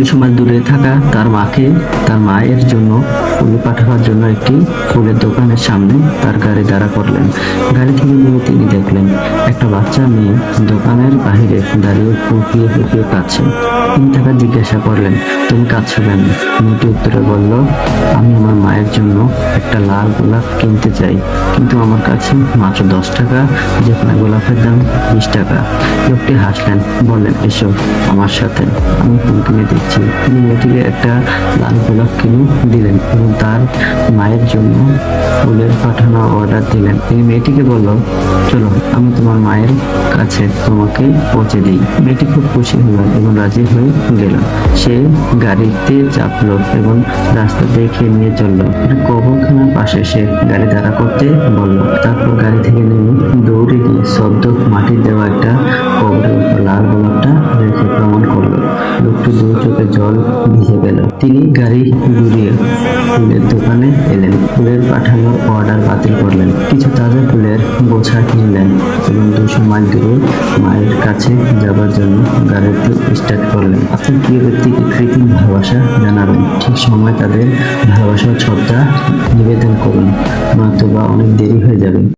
কিছু মাইল দূরে থাকা তার মাকে তার মায়ের জন্য ফুল পাঠাবার জন্য একটি ফুলের দোকানের সামনে তার গাড়ি দাঁড়া করলেন। গাড়ি থেকে নেমে তিনি দেখলেন একটা বাচ্চা মেয়ে দোকানের বাহিরে দাঁড়িয়ে ফুঁপিয়ে ফুঁপিয়ে কাঁদছে। তিনি তাকে জিজ্ঞাসা করলেন, তুমি কাঁদছো কেন? মেয়েটি উত্তরে বলল, আমি আমার মায়ের জন্য একটা লাল গোলাপ কিনতে চাই, কিন্তু আমার কাছে মাত্র 10 টাকা, যেখানে গোলাপের দাম 20 টাকা। লোকটি হাসলেন, বললেন, এসো আমার সাথে, আমি ফুল কিনে দিচ্ছি। তিনি মেয়েটিকে একটা লাল গোলাপ কিনে দিলেন এবং তার মায়ের জন্য ফুলের পাঠানো অর্ডার দিলেন। তিনি মেয়েটিকে বলল, চলো আমি তোমার মায়ের কাছে তোমাকে পৌঁছে দিই। মেয়েটি খুব খুশি হলো এবং রাজি হয়ে গেল। সে গাড়িতে চাপলো এবং রাস্তা দেখে নিয়ে চললো। কবরখানার পাশে সে গাড়ি দাঁড়া করতে বলল। তারপর গাড়ি থেকে নেমে দৌড়ে গিয়ে শব্দ মাটির দেওয়া একটা কবরের উপর লাল গোলাপটা রেখে প্রমাণ করলো। লোকটি দু চোখে জল ভিজে গেল। তিনি গাড়ি ঘুরিয়ে ফুলের দোকানে এলেন, ফুলের পাঠানোর অর্ডার বাতিল করলেন, কিছু তাজা ফুলের গোছা কিনলেন এবং 200 মাইল দূরে মায়ের কাছে যাবার জন্য গাড়িতে স্টার্ট করলেন। আপনার প্রিয় ব্যক্তিকে কৃত্রিম ভালোবাসা জানাবেন, ঠিক সময় তাদের ভালোবাসার শ্রদ্ধা নিবেদন করুন, নয়তোবা অনেক দেরি হয়ে যাবে।